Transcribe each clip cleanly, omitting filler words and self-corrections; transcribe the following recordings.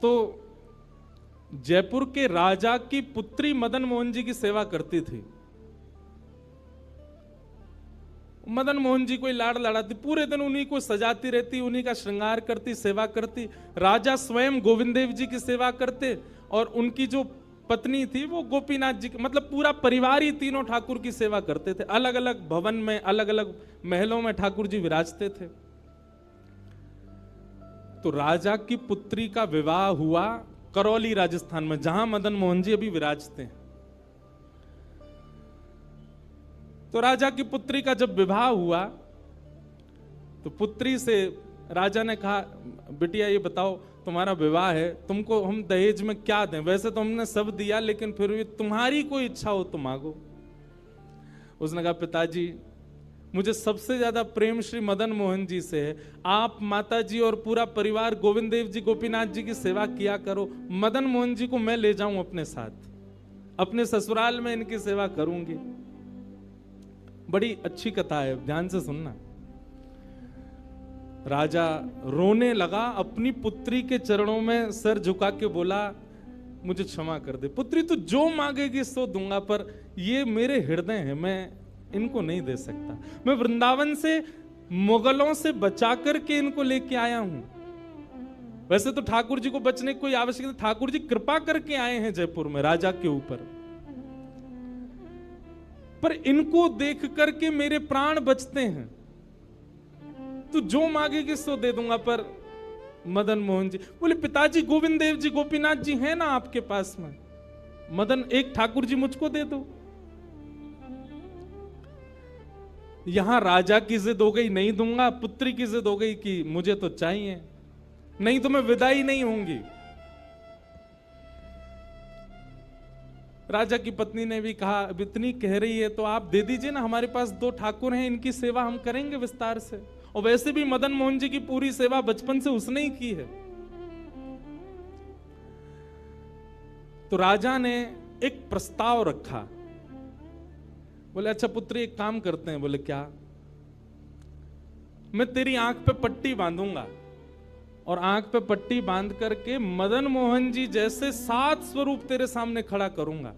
तो जयपुर के राजा की पुत्री मदन मोहन जी की सेवा करती थी। मदन मोहन जी कोई लाड़ लड़ाती, पूरे दिन उन्हीं को सजाती रहती, उन्हीं का श्रृंगार करती, सेवा करती। राजा स्वयं गोविंद देव जी की सेवा करते और उनकी जो पत्नी थी वो गोपीनाथ जी, मतलब पूरा परिवार ही तीनों ठाकुर की सेवा करते थे। अलग अलग भवन में, अलग अलग महलों में ठाकुर जी विराजते थे। तो राजा की पुत्री का विवाह हुआ करौली राजस्थान में, जहां मदन मोहन जी अभी विराजते हैं। तो राजा की पुत्री का जब विवाह हुआ तो पुत्री से राजा ने कहा, बिटिया ये बताओ तुम्हारा विवाह है, तुमको हम दहेज में क्या दें? वैसे तो हमने सब दिया, लेकिन फिर भी तुम्हारी कोई इच्छा हो तो मांगो। उसने कहा, पिताजी मुझे सबसे ज्यादा प्रेम श्री मदन मोहन जी से है। आप माता जी और पूरा परिवार गोविंद देव जी, गोपीनाथ जी की सेवा किया करो। मदन मोहन जी को मैं ले जाऊं अपने साथ, अपने ससुराल में इनकी सेवा करूंगी। बड़ी अच्छी कथा है, ध्यान से सुनना। राजा रोने लगा, अपनी पुत्री के चरणों में सर झुका के बोला, मुझे क्षमा कर दे पुत्री, तू जो मांगेगी सो दूंगा, पर ये मेरे हृदय है, मैं इनको नहीं दे सकता। मैं वृंदावन से मुगलों से बचा करके इनको लेके आया हूं। वैसे तो ठाकुर जी को बचने की कोई आवश्यकता, ठाकुर जी कृपा करके आए हैं जयपुर में राजा के ऊपर, पर इनको देख करके मेरे प्राण बचते हैं। तू जो मांगेगी सो दे दूंगा। पर मदन मोहन जी बोले, पिताजी गोविंद देव जी, गोपीनाथ जी हैं ना आपके पास में, मदन एक ठाकुर जी मुझको दे दो। यहां राजा की जिद हो गई, नहीं दूंगा। पुत्री की जिद हो गई कि मुझे तो चाहिए, नहीं तो मैं विदाई नहीं होंगी। राजा की पत्नी ने भी कहा, अब इतनी कह रही है तो आप दे दीजिए ना, हमारे पास 2 ठाकुर हैं, इनकी सेवा हम करेंगे विस्तार से। और वैसे भी मदन मोहन जी की पूरी सेवा बचपन से उसने ही की है। तो राजा ने एक प्रस्ताव रखा। बोले, अच्छा पुत्री एक काम करते हैं। बोले, क्या? मैं तेरी आंख पे पट्टी बांधूंगा और आंख पे पट्टी बांध करके मदन मोहन जी जैसे 7 स्वरूप तेरे सामने खड़ा करूंगा,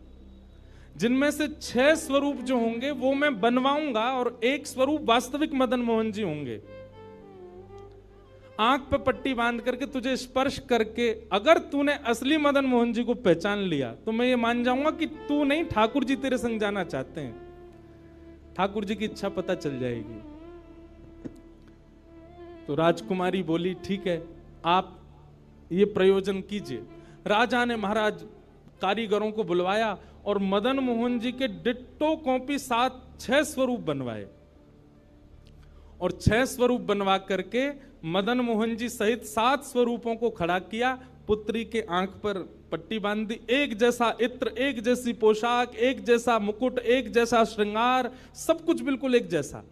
जिनमें से 6 स्वरूप जो होंगे वो मैं बनवाऊंगा और 1 स्वरूप वास्तविक मदन मोहन जी होंगे। आंख पे पट्टी बांध करके तुझे स्पर्श करके अगर तूने असली मदन मोहन जी को पहचान लिया तो मैं ये मान जाऊंगा कि तू नहीं, ठाकुर जी तेरे संग जाना चाहते हैं। ठाकुर जी की इच्छा पता चल जाएगी। तो राजकुमारी बोली, ठीक है, आप ये प्रयोजन कीजिए। राजा ने महाराज कारीगरों को बुलवाया और मदन मोहन जी के डिट्टो कॉपी 6 स्वरूप बनवाए और 6 स्वरूप बनवा करके मदन मोहन जी सहित 7 स्वरूपों को खड़ा किया। पुत्री के आंख पर पट्टी बांध दी, एक जैसा इत्र, एक जैसी पोशाक, एक जैसा मुकुट, एक जैसा श्रृंगार, सब कुछ बिल्कुल एक जैसा।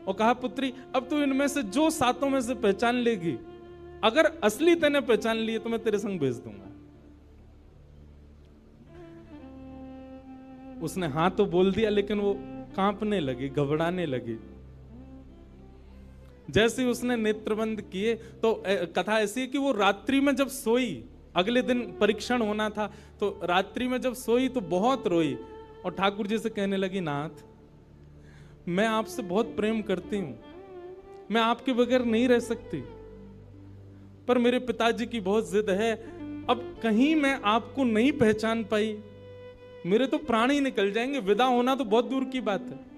और कहा, पुत्री अब तू इनमें से जो 7 में से पहचान लेगी, अगर असली तूने पहचान लिए तो मैं तेरे संग भेज दूंगा। उसने हाँ तो बोल दिया, लेकिन वो कांपने लगी, घबराने लगी। जैसे उसने नेत्रबंद किए तो कथा ऐसी है कि वो रात्रि में जब सोई, अगले दिन परीक्षण होना था, तो रात्रि में जब सोई तो बहुत रोई और ठाकुर जी से कहने लगी, नाथ मैं आपसे बहुत प्रेम करती हूं, मैं आपके बगैर नहीं रह सकती, पर मेरे पिताजी की बहुत जिद है। अब कहीं मैं आपको नहीं पहचान पाई, मेरे तो प्राण ही निकल जाएंगे, विदा होना तो बहुत दूर की बात है।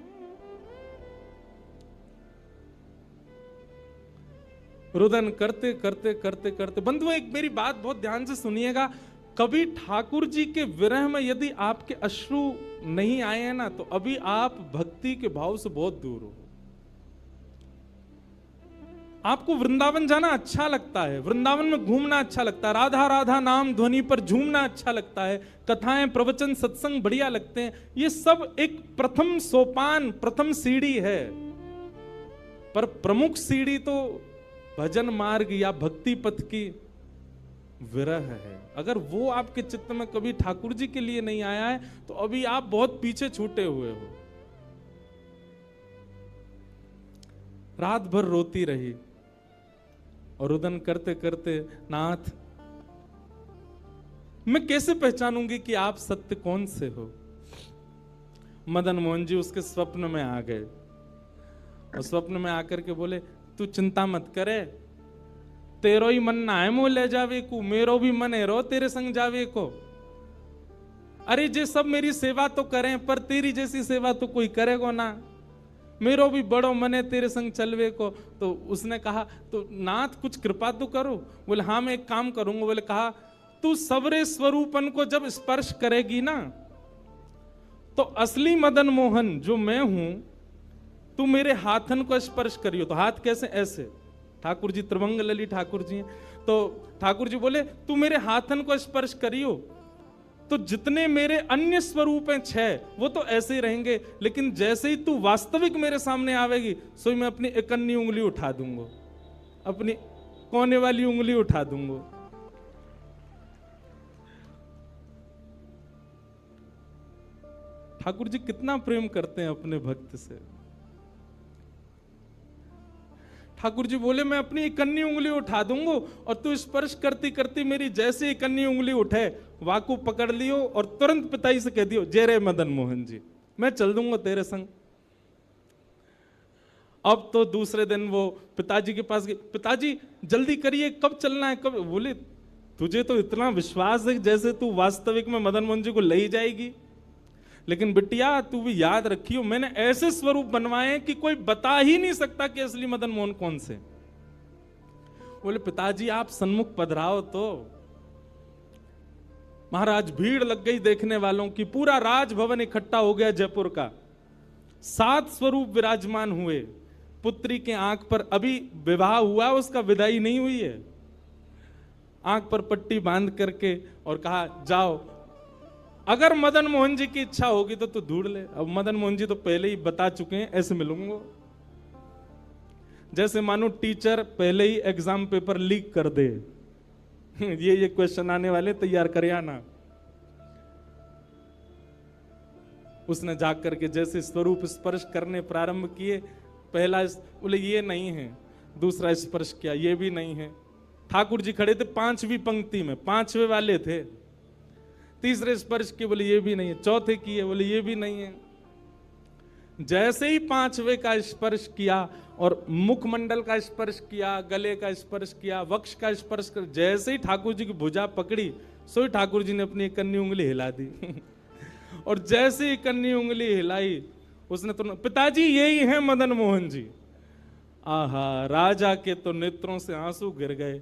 रुदन करते करते करते करते, बंधुओं एक मेरी बात बहुत ध्यान से सुनिएगा, कभी ठाकुर जी के विरह में यदि आपके अश्रु नहीं आए हैं ना, तो अभी आप भक्ति के भाव से बहुत दूर हो। आपको वृंदावन जाना अच्छा लगता है, वृंदावन में घूमना अच्छा लगता है, राधा राधा नाम ध्वनि पर झूमना अच्छा लगता है, कथाएं, प्रवचन, सत्संग बढ़िया लगते हैं। ये सब एक प्रथम सोपान, प्रथम सीढ़ी है, पर प्रमुख सीढ़ी तो भजन मार्ग या भक्ति पथ की विरह है। अगर वो आपके चित्त में कभी ठाकुर जी के लिए नहीं आया है तो अभी आप बहुत पीछे छूटे हुए हो। रात भर रोती रही और रुदन करते करते, नाथ मैं कैसे पहचानूंगी कि आप सत्य कौन से हो? मदन मोहन जी उसके स्वप्न में आ गए और स्वप्न में आकर के बोले, तू चिंता मत करे, तेरो ही मन ना है मुँह ले जावे को, मेरो भी मन है रो तेरे संग जावे को। अरे जे सब मेरी सेवा तो करें, पर तेरी जैसी सेवा तो कोई करेगा ना, मेरो भी बड़ो मन है तेरे संग चलवे को। तो उसने कहा, तो नाथ कुछ कृपा तो करो। बोले हाँ मैं एक काम करूंगा। बोले कहा, तू सबरे स्वरूपन को जब स्पर्श करेगी ना, तो असली मदन मोहन जो मैं हूं, तू मेरे हाथन को स्पर्श करियो। तो हाथ कैसे? ऐसे। ठाकुर जी त्रिभंग लली ठाकुर जी हैं, तो ठाकुर जी बोले तू मेरे हाथन को स्पर्श करियो, तो जितने मेरे अन्य स्वरूप हैं 6 वो तो ऐसे ही रहेंगे, लेकिन जैसे ही तू वास्तविक मेरे सामने आवेगी, सो मैं अपनी इकन्नी उंगली उठा दूंगा, अपनी कोने वाली उंगली उठा दूंगा। ठाकुर जी कितना प्रेम करते हैं अपने भक्त से। ठाकुर जी बोले मैं अपनी इकन्नी उंगली उठा दूंगा और तू स्पर्श करती करती मेरी जैसे इकन्नी उंगली उठे, वाकू पकड़ लियो और तुरंत पिताजी से कह दियो, जय रे मदन मोहन जी, मैं चल दूंगा तेरे संग। अब तो दूसरे दिन वो पिताजी के पास गए, पिताजी जल्दी करिए, कब चलना है कब? बोले तुझे तो इतना विश्वास है जैसे तू वास्तविक में मदन मोहन जी को ले ही जाएगी, लेकिन बिटिया तू भी याद रखियो, मैंने ऐसे स्वरूप बनवाए कि कोई बता ही नहीं सकता कि असली मदन मोहन कौन से। बोले पिताजी आप सन्मुख पधराओ। तो महाराज भीड़ लग गई देखने वालों की, पूरा राजभवन इकट्ठा हो गया जयपुर का। 7 स्वरूप विराजमान हुए। पुत्री के आंख पर अभी विवाह हुआ, उसका विदाई नहीं हुई है, आंख पर पट्टी बांध करके और कहा जाओ, अगर मदन मोहन जी की इच्छा होगी तो तू ढूंढ ले। अब मदन मोहन जी तो पहले ही बता चुके हैं, ऐसे मिलूंगा। जैसे मानो टीचर पहले ही एग्जाम पेपर लीक कर दे, ये क्वेश्चन आने वाले, तैयार कर आना। उसने जाग करके जैसे स्वरूप स्पर्श करने प्रारंभ किए, पहला बोले ये नहीं है, दूसरा स्पर्श किया, ये भी नहीं है। ठाकुर जी खड़े थे 5वीं पंक्ति में, 5वें वाले थे। तीसरे स्पर्श किए, बोले ये भी नहीं है। चौथे किए, बोले ये भी नहीं है। जैसे ही 5वें का स्पर्श किया और मुखमंडल का स्पर्श किया, गले का स्पर्श किया, वक्ष का स्पर्श कर, जैसे ही ठाकुर जी की भुजा पकड़ी, सो ही ठाकुर जी ने अपनी इकन्नी उंगली हिला दी। और जैसे ही इकन्नी उंगली हिलाई, उसने तो, पिताजी यही है मदन मोहन जी। आहा, राजा के तो नेत्रों से आंसू गिर गए,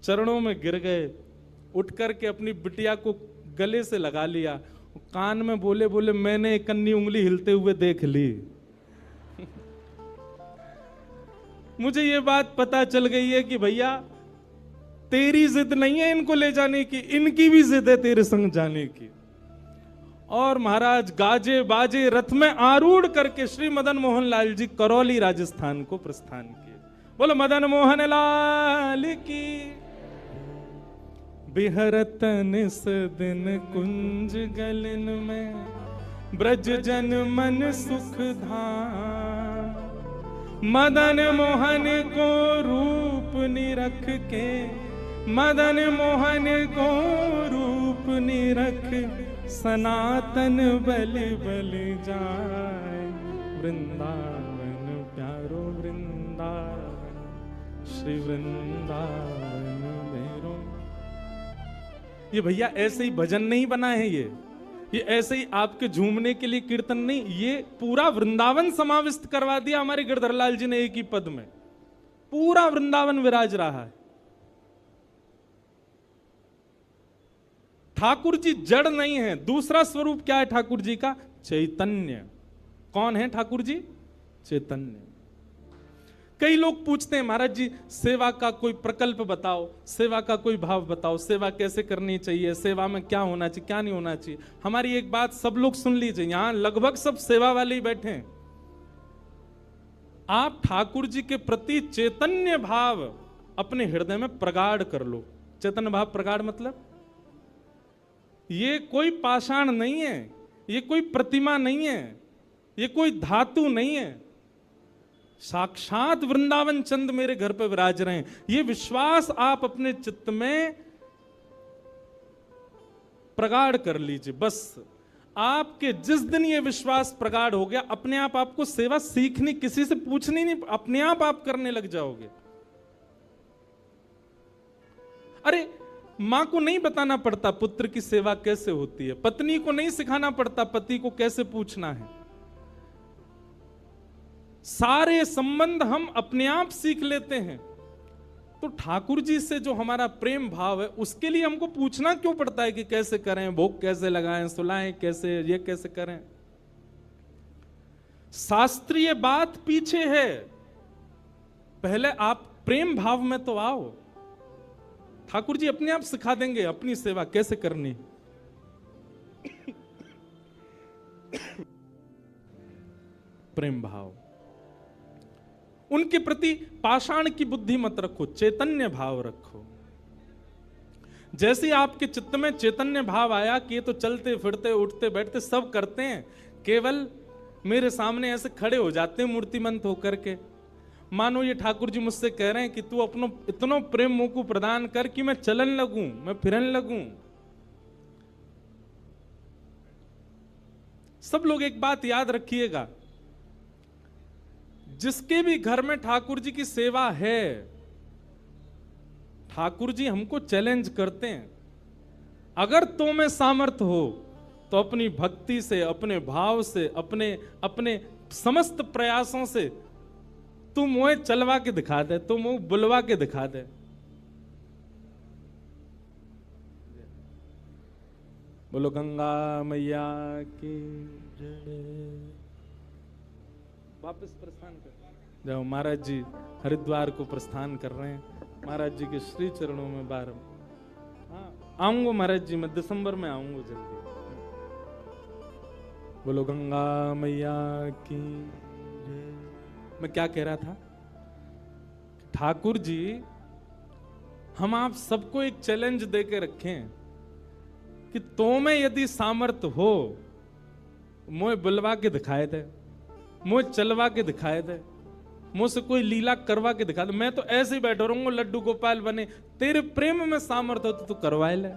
चरणों में गिर गए, उठ करके अपनी बिटिया को गले से लगा लिया, कान में बोले बोले मैंने इकन्नी उंगली हिलते हुए देख ली। मुझे ये बात पता चल गई है कि भैया तेरी जिद नहीं है इनको ले जाने की, इनकी भी जिद है तेरे संग जाने की। और महाराज गाजे बाजे रथ में आरूढ़ करके श्री मदन मोहन लाल जी करौली राजस्थान को प्रस्थान किए। बोलो मदन मोहन लाल की। बिहरत निस दिन कुंज गलन में, ब्रज जन मन सुख धाम। मदन मोहन को रूप निरख के, मदन मोहन को रूप निरख, सनातन बल बल जाए। वृंदावन प्यारो वृंदावन, श्री वृंदावन मेरो। ये भैया ऐसे ही भजन नहीं बना है, ये ऐसे ही आपके झूमने के लिए कीर्तन नहीं, ये पूरा वृंदावन समाविष्ट करवा दिया हमारे गिरधरलाल जी ने एक ही पद में। पूरा वृंदावन विराज रहा है। ठाकुर जी जड़ नहीं है। दूसरा स्वरूप क्या है ठाकुर जी का? चैतन्य। कौन है ठाकुर जी? चैतन्य। कई लोग पूछते हैं महाराज जी सेवा का कोई प्रकल्प बताओ, सेवा का कोई भाव बताओ, सेवा कैसे करनी चाहिए, सेवा में क्या होना चाहिए क्या नहीं होना चाहिए। हमारी एक बात सब लोग सुन लीजिए, यहां लगभग सब सेवा वाले ही बैठे हैं। आप ठाकुर जी के प्रति चैतन्य भाव अपने हृदय में प्रगाढ़ कर लो। चैतन्य भाव प्रगाढ़ मतलब ये कोई पाषाण नहीं है, ये कोई प्रतिमा नहीं है, ये कोई धातु नहीं है, साक्षात वृंदावन चंद मेरे घर पर विराज रहे हैं। ये विश्वास आप अपने चित्त में प्रगाढ़ कर लीजिए। बस आपके जिस दिन ये विश्वास प्रगाढ़ हो गया, अपने आप आपको सेवा सीखनी, किसी से पूछनी नहीं, अपने आप करने लग जाओगे। अरे मां को नहीं बताना पड़ता पुत्र की सेवा कैसे होती है, पत्नी को नहीं सिखाना पड़ता पति को कैसे पूछना है। सारे संबंध हम अपने आप सीख लेते हैं। तो ठाकुर जी से जो हमारा प्रेम भाव है, उसके लिए हमको पूछना क्यों पड़ता है कि कैसे करें, भोग कैसे लगाएं, सुलाएं कैसे, ये कैसे करें। शास्त्रीय बात पीछे है, पहले आप प्रेम भाव में तो आओ। ठाकुर जी अपने आप सिखा देंगे अपनी सेवा कैसे करनी। प्रेम भाव, उनके प्रति पाषाण की बुद्धि मत रखो, चैतन्य भाव रखो। जैसे आपके चित्त में चैतन्य भाव आया कि ये तो चलते फिरते उठते बैठते सब करते हैं, केवल मेरे सामने ऐसे खड़े हो जाते हैं मूर्तिमंत होकर के। मानो ये ठाकुर जी मुझसे कह रहे हैं कि तू अपनो इतना प्रेम मोको प्रदान कर कि मैं चलन लगूं, मैं फिरन लगूं। सब लोग एक बात याद रखिएगा, जिसके भी घर में ठाकुर जी की सेवा है, ठाकुर जी हमको चैलेंज करते हैं, अगर तो में सामर्थ्य हो तो अपनी भक्ति से, अपने भाव से, अपने समस्त प्रयासों से तू मुझे चलवा के दिखा दे, तू मुझे बुलवा के दिखा दे। बोलो गंगा मैया की जय। वापस प्रस्थान कर जाओ। महाराज जी हरिद्वार को प्रस्थान कर रहे हैं, महाराज जी के श्री चरणों में बार। हाँ आऊंगा महाराज जी, मैं दिसंबर में आऊंगा जल्दी। बोलो गंगा मैया की जय। मैं क्या कह रहा था, ठाकुर जी हम आप सबको एक चैलेंज देके रखें कि तो में यदि सामर्थ्य हो, मुझे बुलवा के दिखाए दे, मुझे चलवा के दिखाए दे, मुझसे कोई लीला करवा के दिखा दे। मैं तो ऐसे ही बैठा रहूंगा लड्डू गोपाल बने। तेरे प्रेम में सामर्थ्य हो तो करवाए ले।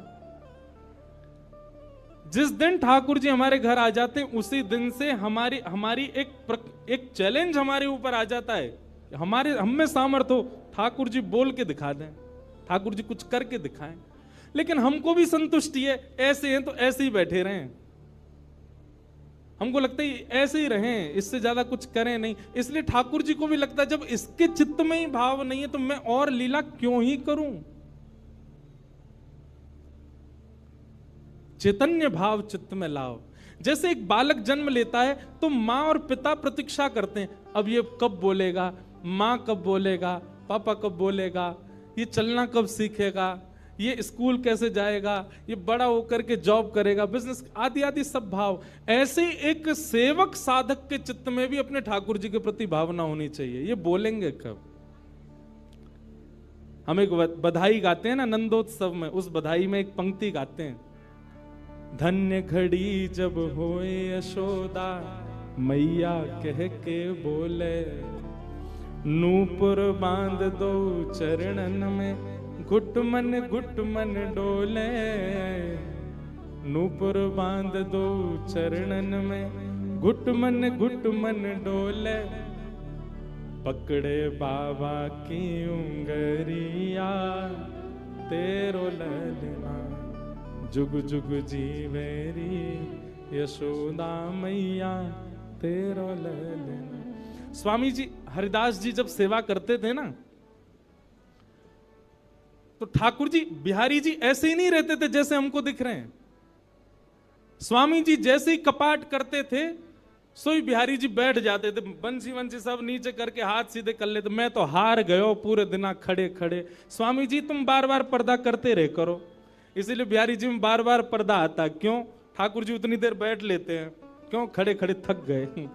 जिस दिन ठाकुर जी हमारे घर आ जाते हैं, उसी दिन से हमारी एक चैलेंज हमारे ऊपर आ जाता है। हम में सामर्थ्य हो, ठाकुर जी बोल के दिखा दें, ठाकुर जी कुछ करके दिखाएं। लेकिन हमको भी संतुष्टि है, ऐसे हैं तो ऐसे ही बैठे रहें। हमको लगता है ऐसे ही रहें, इससे ज्यादा कुछ करें नहीं। इसलिए ठाकुर जी को भी लगता है जब इसके चित्त में ही भाव नहीं है तो मैं और लीला क्यों ही करूं। चैतन्य भाव चित्त में लाओ। जैसे एक बालक जन्म लेता है तो माँ और पिता प्रतीक्षा करते हैं, अब ये कब बोलेगा, माँ कब बोलेगा, पापा कब बोलेगा, ये चलना कब सीखेगा, ये स्कूल कैसे जाएगा, ये बड़ा होकर के जॉब करेगा, बिजनेस आदि आदि सब भाव। ऐसे एक सेवक साधक के चित्त में भी अपने ठाकुर जी के प्रति भावना होनी चाहिए। ये बोलेंगे कब। हम एक बधाई गाते हैं ना नंदोत्सव में, उस बधाई में एक पंक्ति गाते हैं, धन्य घड़ी जब होए यशोदा मैया कह के बोले, नूपुर बांध दो चरणन में घुट मन डोले, नूपुर बांध दो चरणन में घुट मन डोले, पकड़े बाबा की उंगरिया तेरो ललना जुग जुग जीवेरी यशोदा मैया तेरो ललना। स्वामी जी हरिदास जी जब सेवा करते थे ना, तो ठाकुर जी बिहारी जी ऐसे ही नहीं रहते थे जैसे हमको दिख रहे हैं। स्वामी जी जैसे ही कपाट करते थे, सोई बिहारी जी बैठ जाते थे, बंसी सब नीचे करके हाथ सीधे कर लेते। मैं तो हार गयो पूरे दिन खड़े खड़े। स्वामी जी तुम बार बार पर्दा करते रहे करो। इसीलिए बिहारी जी में बार बार पर्दा आता। क्यों? ठाकुर जी उतनी देर बैठ लेते हैं, क्यों? खड़े खड़े थक गए।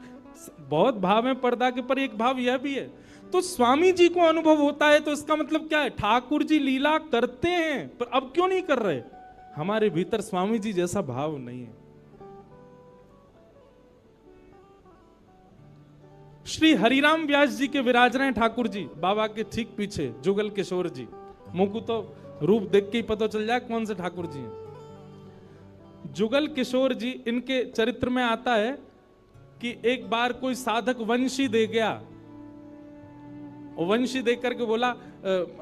बहुत भाव है पर्दा के, पर एक भाव यह भी है। तो स्वामी जी को अनुभव होता है, तो इसका मतलब क्या है? ठाकुर जी लीला करते हैं, पर अब क्यों नहीं कर रहे? हमारे भीतर स्वामी जी जैसा भाव नहीं है। श्री हरिराम व्यास जी के विराज रहे ठाकुर जी बाबा के ठीक पीछे, जुगल किशोर जी। मुझको तो रूप देख के ही पता चल जाए कौन से ठाकुर जी हैं। जुगल किशोर जी, इनके चरित्र में आता है कि एक बार कोई साधक वंशी दे गया, और वंशी देख करके बोला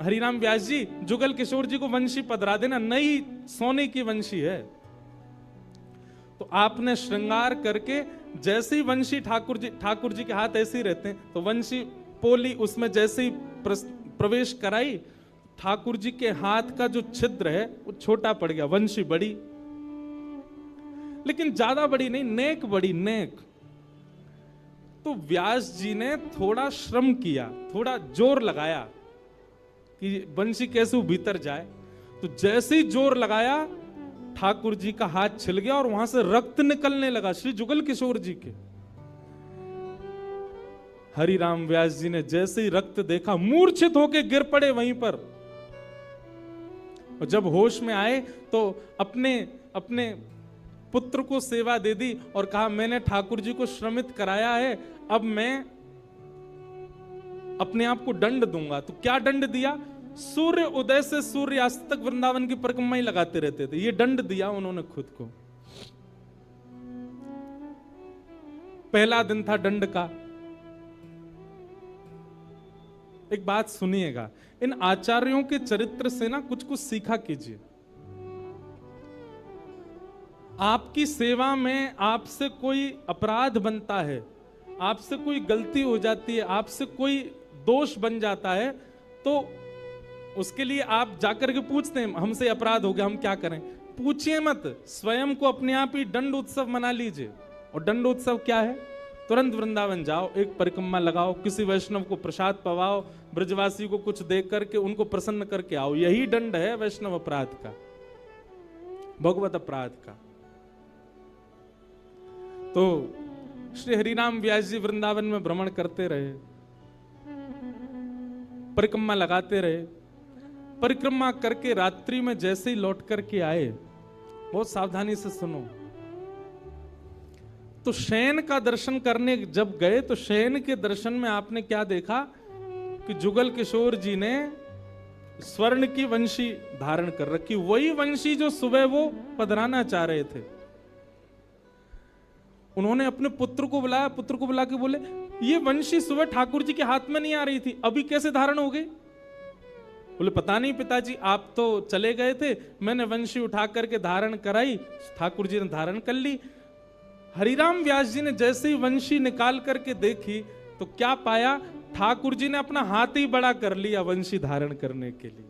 हरिराम व्यास जी, जुगल किशोर जी को वंशी पधरा देना, नई सोने की वंशी है। तो आपने श्रृंगार करके जैसे ही वंशी ठाकुर जी के हाथ ऐसे ही रहते हैं, तो वंशी पोली उसमें जैसे ही प्रवेश कराई, ठाकुर जी के हाथ का जो छिद्र है वो छोटा पड़ गया, वंशी बड़ी, लेकिन ज्यादा बड़ी नहीं, नेक बड़ी, नेक। तो व्यास जी ने थोड़ा श्रम किया, थोड़ा जोर लगाया कि वंशी कैसे भीतर जाए। तो जैसे ही जोर लगाया, ठाकुर जी का हाथ छिल गया और वहां से रक्त निकलने लगा, श्री जुगल किशोर जी के। हरिराम व्यास जी ने जैसे ही रक्त देखा, मूर्छित होकर गिर पड़े वहीं पर। और जब होश में आए तो अपने पुत्र को सेवा दे दी और कहा, मैंने ठाकुर जी को श्रमित कराया है, अब मैं अपने आप को दंड दूंगा। तो क्या दंड दिया? सूर्य उदय से सूर्यास्त तक वृंदावन की परिक्रमा ही लगाते रहते थे, ये दंड दिया उन्होंने खुद को। पहला दिन था दंड का। एक बात सुनिएगा, इन आचार्यों के चरित्र से ना कुछ कुछ सीखा कीजिए। आपकी सेवा में आपसे कोई अपराध बनता है, आपसे कोई गलती हो जाती है, आपसे कोई दोष बन जाता है, तो उसके लिए आप जाकर के पूछते हैं, हमसे अपराध हो गया, हम क्या करें? पूछिए मत, स्वयं को अपने आप ही दंड उत्सव मना लीजिए। और दंड उत्सव क्या है? तुरंत वृंदावन जाओ, एक परिक्रमा लगाओ, किसी वैष्णव को प्रसाद पवाओ, ब्रजवासी को कुछ दे करके उनको प्रसन्न करके आओ। यही दंड है वैष्णव अपराध का, भगवत अपराध का। तो श्री हरिराम व्यास जी वृंदावन में भ्रमण करते रहे, परिक्रमा लगाते रहे। परिक्रमा करके रात्रि में जैसे ही लौट करके आए, बहुत सावधानी से सुनो, तो शयन का दर्शन करने जब गए, तो शयन के दर्शन में आपने क्या देखा कि जुगल किशोर जी ने स्वर्ण की वंशी धारण कर रखी, वही वंशी जो सुबह वो पधराना चाह रहे थे। उन्होंने अपने पुत्र को बुलाया, पुत्र को बुला के बोले, ये वंशी सुबह ठाकुर जी के हाथ में नहीं आ रही थी, अभी कैसे धारण हो गई? बोले, पता नहीं पिताजी, आप तो चले गए थे, मैंने वंशी उठा करके धारण कराई, ठाकुर जी ने धारण कर ली। हरिराम व्यास जी ने जैसे ही वंशी निकाल करके देखी, तो क्या पाया? ठाकुर जी ने अपना हाथ ही बड़ा कर लिया वंशी धारण करने के लिए,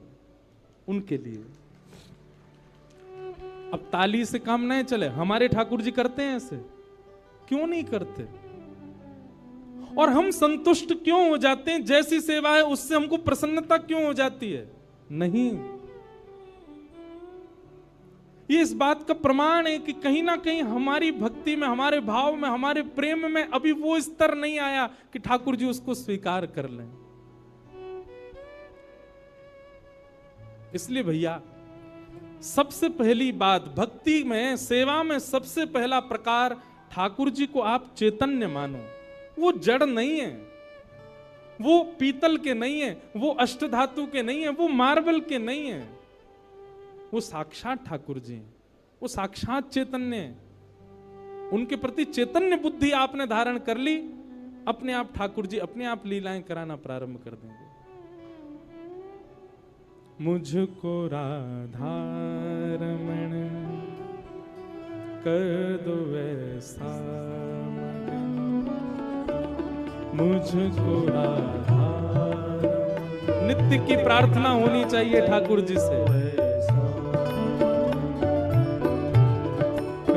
उनके लिए। अब ताली से काम नहीं चले, हमारे ठाकुर जी करते हैं ऐसे? क्यों नहीं करते? और हम संतुष्ट क्यों हो जाते हैं? जैसी सेवा है उससे हमको प्रसन्नता क्यों हो जाती है? नहीं। ये इस बात का प्रमाण है कि कहीं ना कहीं हमारी भक्ति में, हमारे भाव में, हमारे प्रेम में अभी वो स्तर नहीं आया कि ठाकुर जी उसको स्वीकार कर लें। इसलिए भैया, सबसे पहली बात भक्ति में, सेवा में सबसे पहला प्रकार, ठाकुर जी को आप चैतन्य मानो। वो जड़ नहीं है, वो पीतल के नहीं है, वो अष्टधातु के नहीं है, वो मार्बल के नहीं है, वो साक्षात ठाकुर जी हैं, वो साक्षात चैतन्य है। उनके प्रति चैतन्य बुद्धि आपने धारण कर ली, अपने आप ठाकुर जी अपने आप लीलाएं कराना प्रारंभ कर देंगे। मुझको राधा रमण कर दो वैसा, मुझको राधा, नित्य की प्रार्थना होनी चाहिए ठाकुर जी से।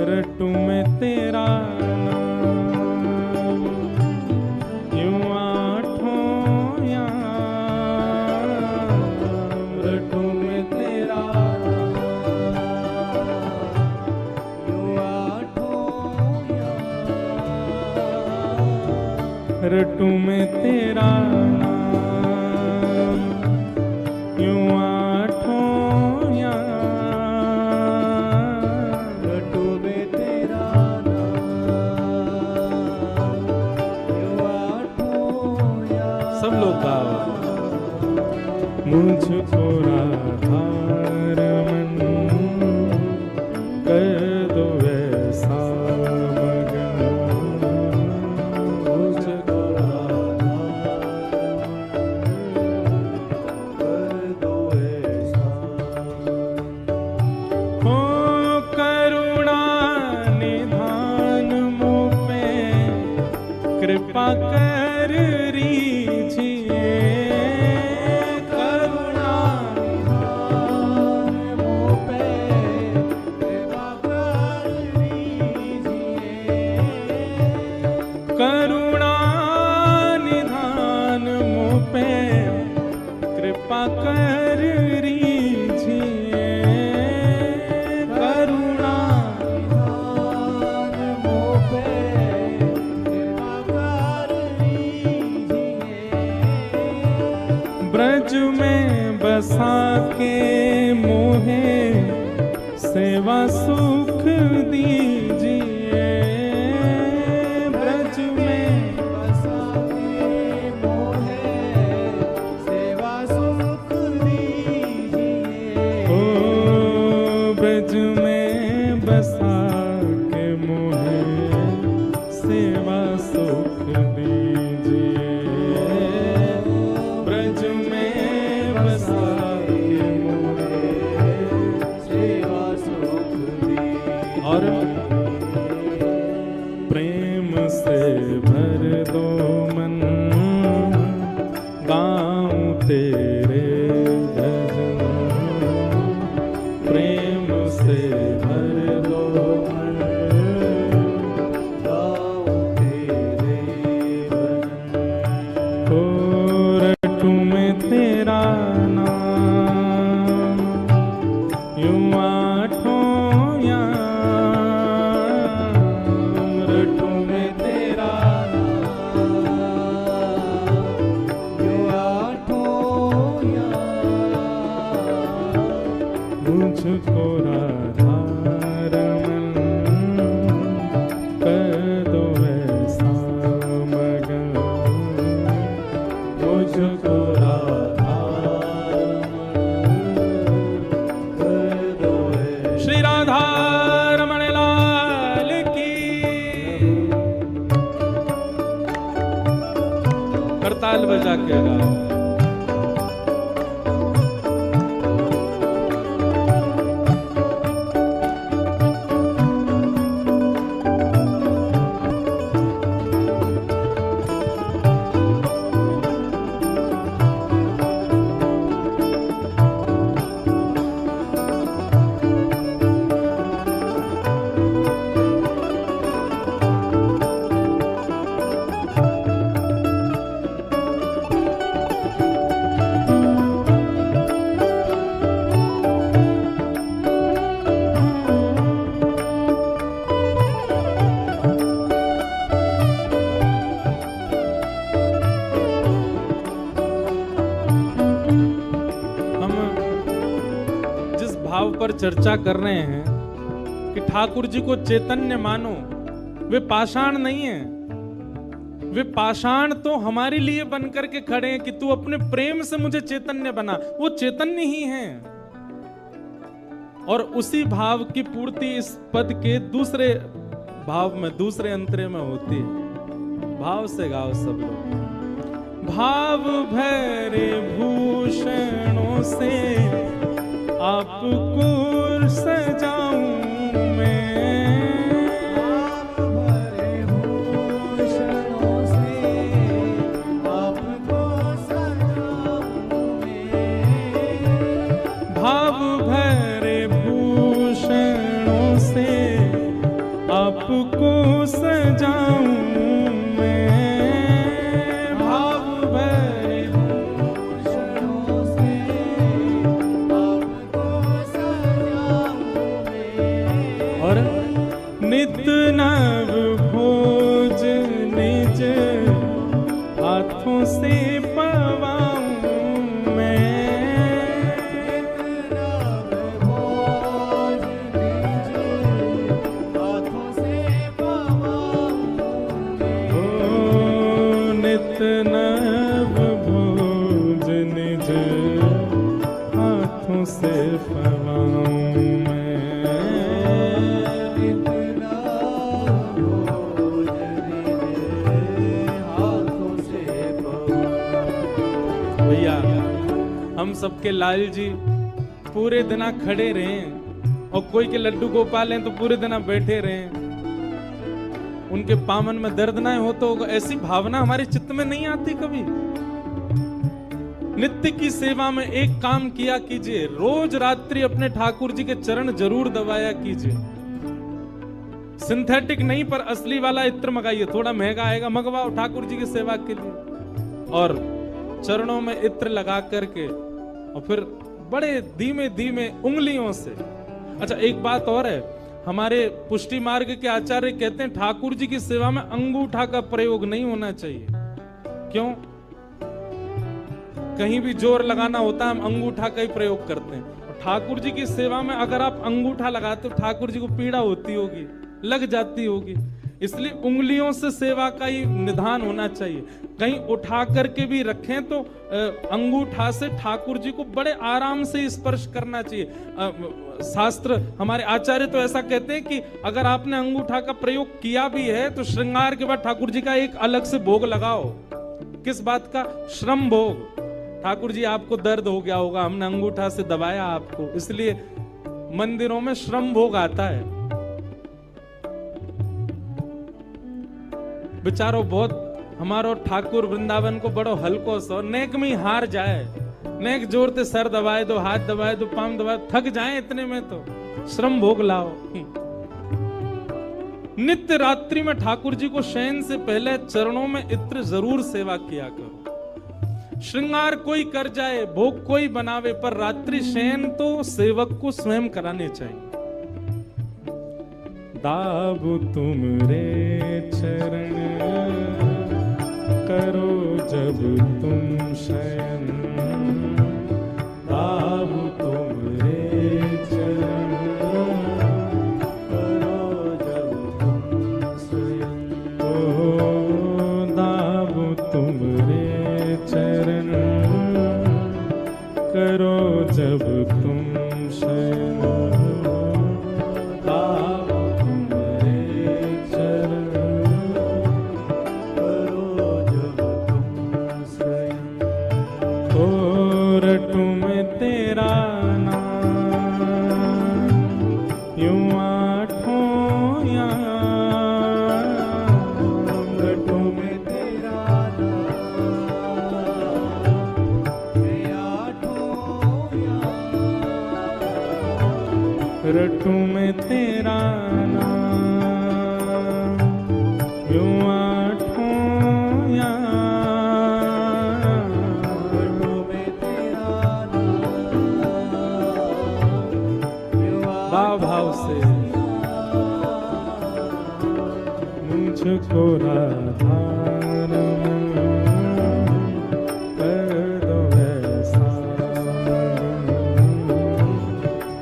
रटू में तेरा नाम, यूं आठों याम, रटू में तेरा रटू में तेरा नाम, यूं आठों याम, रटू में तेरा नाम, यूं आठों याम। सब लोग गाओ। मुझको राधा रमन कर दो सेवा सुख दीजिए, ब्रज में बसा के मोहे सेवा सुख दीजिए। ओ ब्रज में बसा के मोहे सेवा सुख दीजिए, ब्रज में बसा के मोहे सेवा सुख दीजिए। और प्रेम से भर दो मन, गाऊं तेरे भजन, प्रेम से भर दो मन, गाऊं तेरे भजन। ओ रटूं मैं तेरा नाम, यूं आठों याम, रटूं मैं तेरा जो आठों याम। मुझको राधा रमन कर दो ऐसा मगन, मुझको राधा कर दो ऐसा। श्री राधा रमण लाल की। करताल बजा के गाओ। हम जिस भाव पर चर्चा कर रहे हैं कि ठाकुर जी को चैतन्य मानो, वे पाषाण नहीं है, वे पाषाण तो हमारे लिए बन करके खड़े हैं कि तू अपने प्रेम से मुझे चैतन्य बना। वो चैतन्य ही हैं और उसी भाव की पूर्ति इस पद के दूसरे भाव में, दूसरे अंतरे में होती है। भाव से गाओ सब लोग। भाव भरे भूषणों से आपको सजाऊं मैं, भाव भरे भूषणों से आपको सजाऊं मैं। भाव भरे भूषणों से आपको सजाऊं मैं, भाव भरे भूषणों से आपको सजाऊं मैं। और नित नव भोज निज हाथों से पवाऊं मैं, भोज निज हाथों से पवाऊं मैं। ओ नित नव भोज निज हाथों से पवाऊं मैं। इतना भोज निज हाथों से पवाऊं। भैया हम सबके लाल जी पूरे दिना खड़े रहे और कोई के लड्डू गोपाल हैं तो पूरे दिना बैठे रहे, उनके पामन में दर्द ना हो तो ऐसी भावना हमारे चित्त में नहीं आती कभी। नित्य की सेवा में एक काम किया कीजिए, रोज रात्रि अपने ठाकुर जी के चरण जरूर दबाया कीजिए। सिंथेटिक नहीं पर असली वाला इत्र मंगाइए, थोड़ा महंगा आएगा, मंगवाओ ठाकुर जी की सेवा के लिए। और चरणों में इत्र लगा करके और फिर बड़े धीमे धीमे उंगलियों से। अच्छा एक बात और है, हमारे पुष्टि मार्ग के आचार्य कहते हैं ठाकुर जी की सेवा में अंगूठा का प्रयोग नहीं होना चाहिए। क्यों? कहीं भी जोर लगाना होता है हम अंगूठा का ही प्रयोग करते हैं। ठाकुर जी की सेवा में अगर आप अंगूठा लगाते हो, ठाकुर जी को पीड़ा होती होगी, लग जाती होगी, इसलिए उंगलियों से सेवा का ही निधान होना चाहिए। कहीं उठा करके भी रखें तो अंगूठा से ठाकुर जी को बड़े आराम से स्पर्श करना चाहिए। शास्त्र हमारे आचार्य तो ऐसा कहते हैं कि अगर आपने अंगूठा का प्रयोग किया भी है तो श्रृंगार के बाद ठाकुर जी का एक अलग से भोग लगाओ। किस बात का? श्रम भोग। ठाकुर जी आपको दर्द हो गया होगा, हमने अंगूठा से दबाया आपको, इसलिए मंदिरों में श्रम भोग आता है। बेचारो बहुत हमारो ठाकुर वृंदावन को बड़ो हल्को सो, नेक में ही हार जाए, नेक जोरते सर दबाए दो, हाथ दबाए दो, पांव दबाए, थक जाए इतने में तो श्रम भोग लाओ। नित्य रात्रि में ठाकुर जी को शयन से पहले चरणों में इत्र जरूर सेवा किया करो। श्रृंगार कोई कर जाए, भोग कोई बनावे, पर रात्रि शयन तो सेवक को स्वयं कराने चाहिए। दाबु तुमरे चरण करो जब तुम शयन, दाबु तुमरे चरण करो जब तुम स्वयं, ओ दाबु तुमरे चरण करो जब तुम शयन, रटू में तेरा नाम यूं आठों याम, रटू में तेरा नाम यूं भाव भाव से मुझको राधा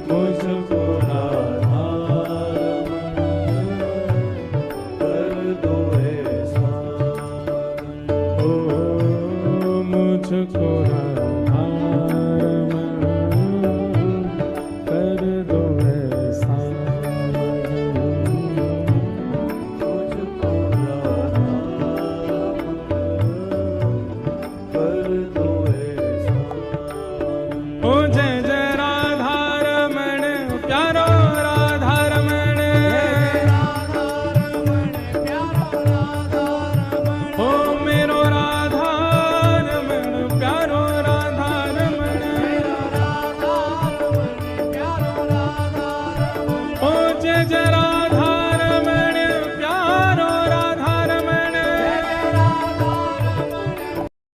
मुझको